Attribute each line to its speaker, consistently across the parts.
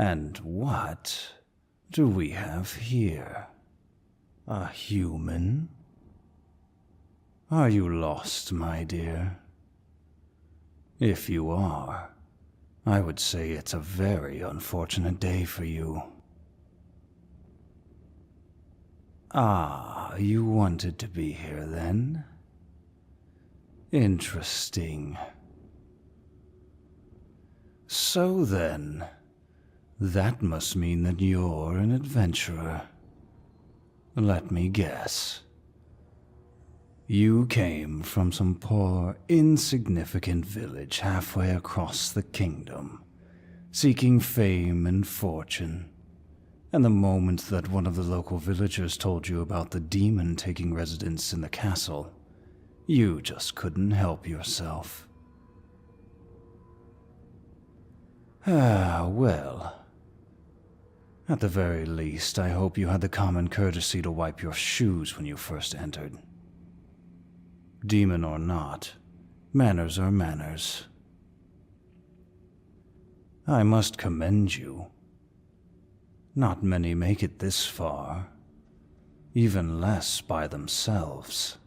Speaker 1: And what do we have here? A human? Are you lost, my dear? If you are, I would say it's a very unfortunate day for you. Ah, you wanted to be here then? Interesting. So then, that must mean that you're an adventurer. Let me guess. You came from some poor, insignificant village halfway across the kingdom, seeking fame and fortune. And the moment that one of the local villagers told you about the demon taking residence in the castle, you just couldn't help yourself. Ah, well. At the very least, I hope you had the common courtesy to wipe your shoes when you first entered. Demon or not, manners are manners. I must commend you. Not many make it this far, even less by themselves.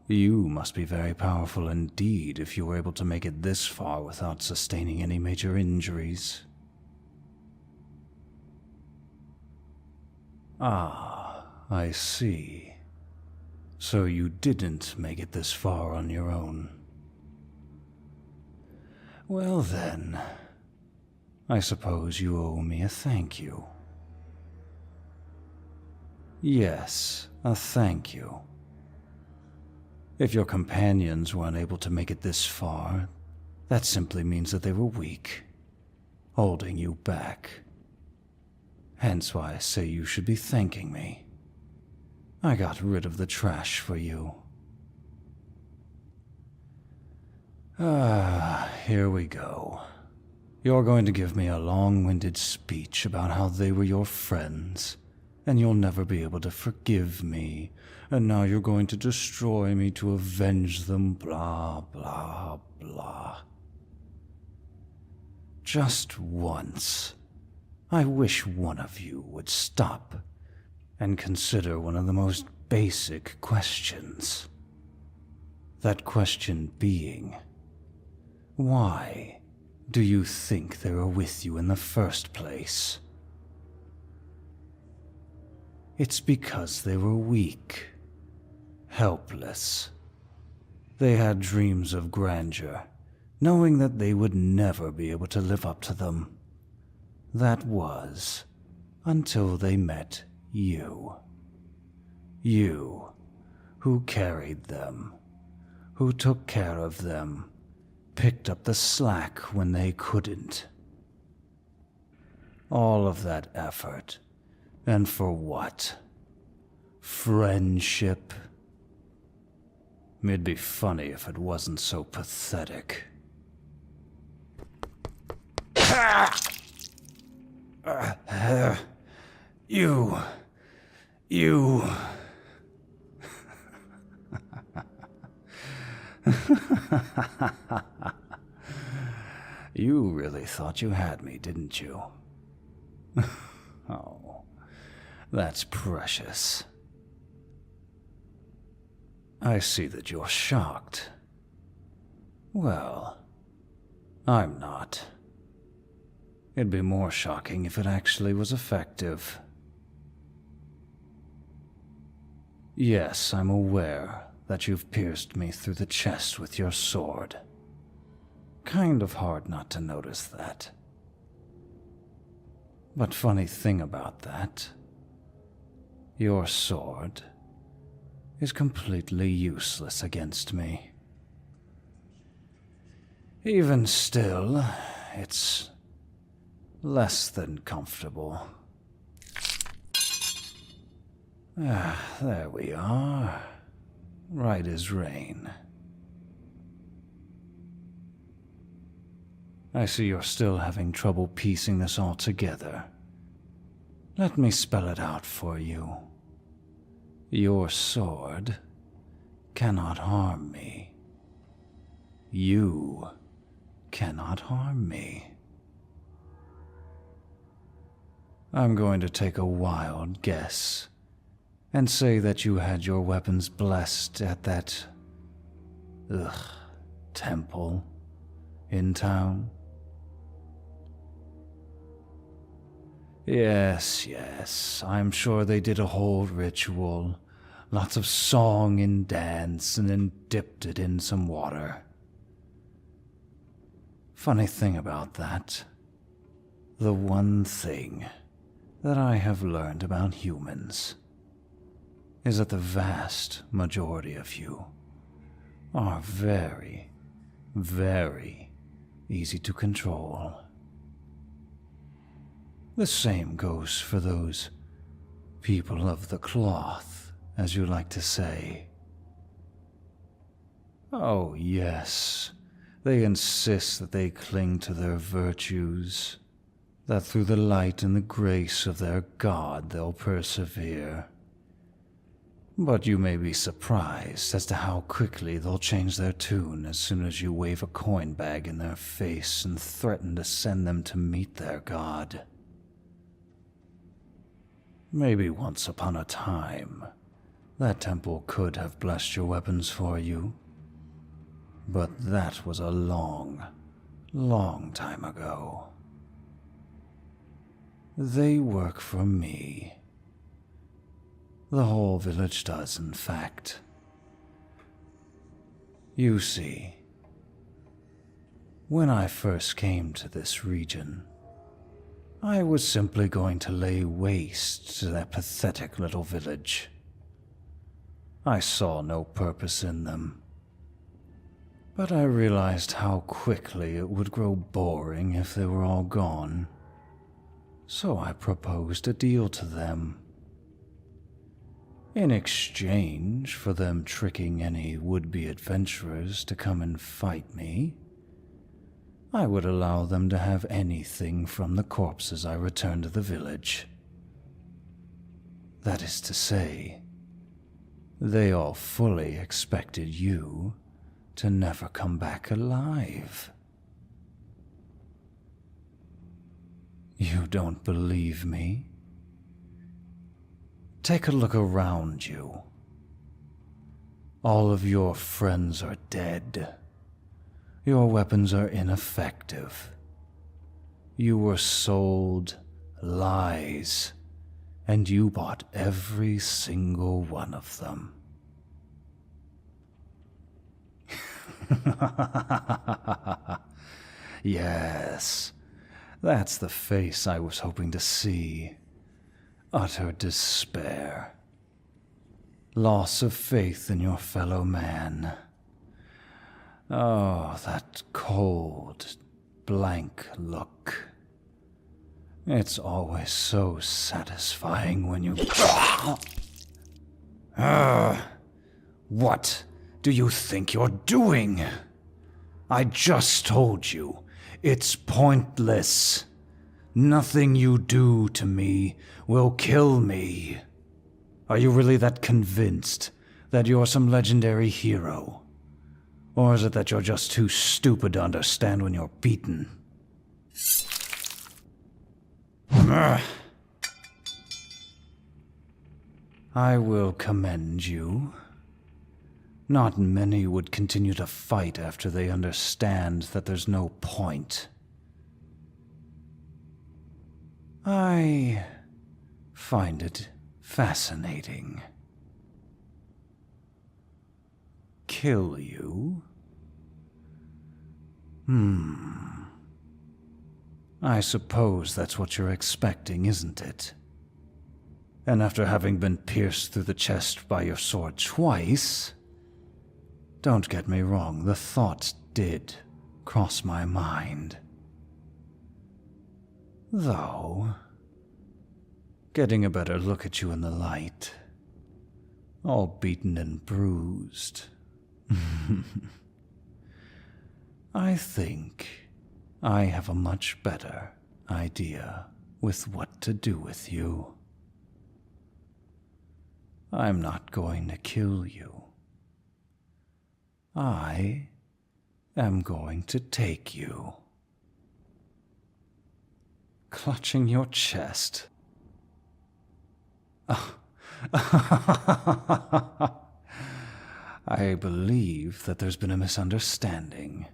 Speaker 1: You must be very powerful indeed if you were able to make it this far without sustaining any major injuries. Ah, I see. So you didn't make it this far on your own. Well then, I suppose you owe me a thank you. Yes, a thank you. If your companions were unable to make it this far, that simply means that they were weak, holding you back. Hence why I say you should be thanking me. I got rid of the trash for you. Here we go. You're going to give me a long-winded speech about how they were your friends, and you'll never be able to forgive me, and now you're going to destroy me to avenge them, blah, blah, blah. Just once, I wish one of you would stop and consider one of the most basic questions. That question being, why do you think they were with you in the first place? It's because they were weak, helpless. They had dreams of grandeur, knowing that they would never be able to live up to them. That was until they met you. You, who carried them, who took care of them, picked up the slack when they couldn't. All of that effort, and for what? Friendship? It'd be funny if it wasn't so pathetic. You... You really thought you had me, didn't you? Oh, that's precious. I see that you're shocked. Well, I'm not. It'd be more shocking if it actually was effective. Yes, I'm aware that you've pierced me through the chest with your sword. Kind of hard not to notice that. But funny thing about that, your sword is completely useless against me. Even still, it's less than comfortable. There we are. Right as rain. I see you're still having trouble piecing this all together. Let me spell it out for you. Your sword cannot harm me. You cannot harm me. I'm going to take a wild guess and say that you had your weapons blessed at that, temple in town. Yes, I'm sure they did a whole ritual, lots of song and dance, and then dipped it in some water. Funny thing about that, the one thing that I have learned about humans is that the vast majority of you are very, very easy to control. The same goes for those people of the cloth, as you like to say. Oh yes, they insist that they cling to their virtues, that through the light and the grace of their God they'll persevere. But you may be surprised as to how quickly they'll change their tune as soon as you wave a coin bag in their face and threaten to send them to meet their God. Maybe once upon a time, that temple could have blessed your weapons for you. But that was a long, long time ago. They work for me. The whole village does, in fact. You see, when I first came to this region, I was simply going to lay waste to that pathetic little village. I saw no purpose in them. But I realized how quickly it would grow boring if they were all gone. So I proposed a deal to them. In exchange for them tricking any would-be adventurers to come and fight me, I would allow them to have anything from the corpses I returned to the village. That is to say, they all fully expected you to never come back alive. You don't believe me? Take a look around you. All of your friends are dead. Your weapons are ineffective. You were sold lies, and you bought every single one of them. Yes, that's the face I was hoping to see. Utter despair. Loss of faith in your fellow man. Oh, that cold, blank look. It's always so satisfying when you... What do you think you're doing? I just told you, it's pointless. Nothing you do to me will kill me. Are you really that convinced that you're some legendary hero? Or is it that you're just too stupid to understand when you're beaten? I will commend you. Not many would continue to fight after they understand that there's no point. I find it fascinating. Kill you? I suppose that's what you're expecting, isn't it? And after having been pierced through the chest by your sword twice... Don't get me wrong, the thought did cross my mind. Though, getting a better look at you in the light, all beaten and bruised, I think I have a much better idea with what to do with you. I'm not going to kill you. I am going to take you. Clutching your chest, I believe that there's been a misunderstanding.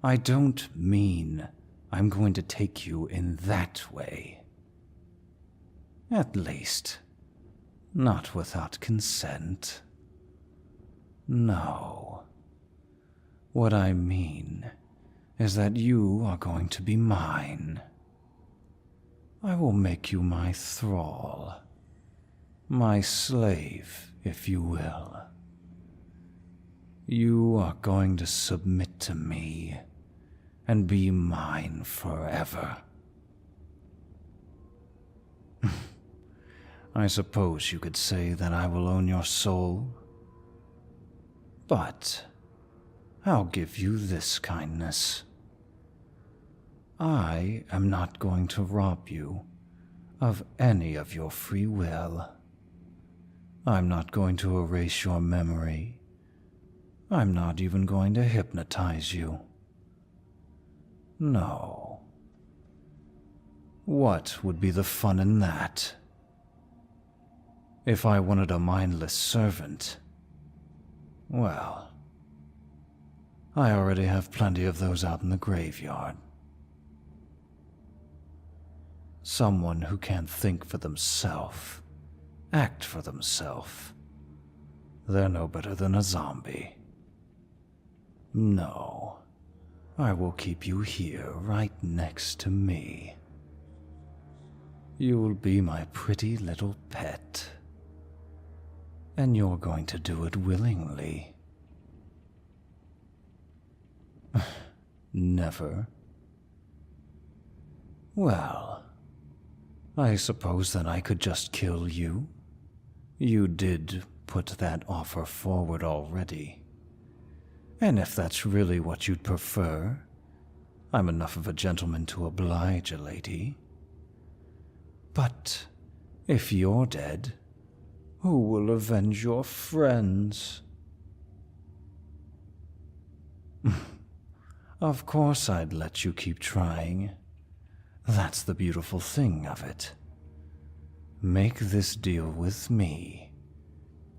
Speaker 1: I don't mean I'm going to take you in that way. At least, not without consent. No. What I mean is that you are going to be mine. I will make you my thrall. My slave, if you will. You are going to submit to me and be mine forever. I suppose you could say that I will own your soul. But I'll give you this kindness. I am not going to rob you of any of your free will. I'm not going to erase your memory. I'm not even going to hypnotize you. No. What would be the fun in that? If I wanted a mindless servant, well, I already have plenty of those out in the graveyard. Someone who can't think for themselves, act for themselves. They're no better than a zombie. No, I will keep you here right next to me. You'll be my pretty little pet. And you're going to do it willingly. Never? Well, I suppose that I could just kill you. You did put that offer forward already. And if that's really what you'd prefer, I'm enough of a gentleman to oblige a lady. But if you're dead, who will avenge your friends? Of course I'd let you keep trying. That's the beautiful thing of it. Make this deal with me,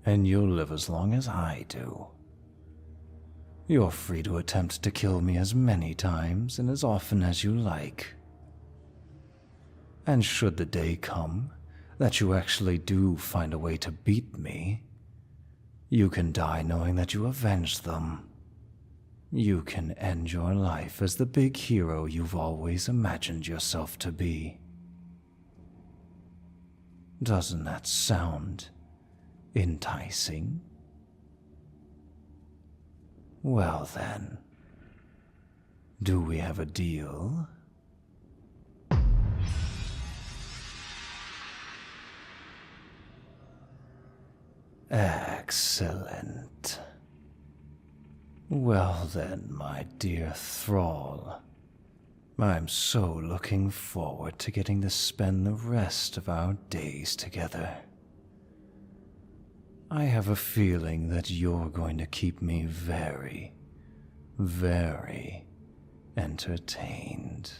Speaker 1: and you'll live as long as I do. You're free to attempt to kill me as many times and as often as you like. And should the day come that you actually do find a way to beat me, you can die knowing that you avenged them. You can end your life as the big hero you've always imagined yourself to be. Doesn't that sound enticing? Well then, do we have a deal? Excellent. Well then, my dear thrall, I'm so looking forward to getting to spend the rest of our days together. I have a feeling that you're going to keep me very, very entertained.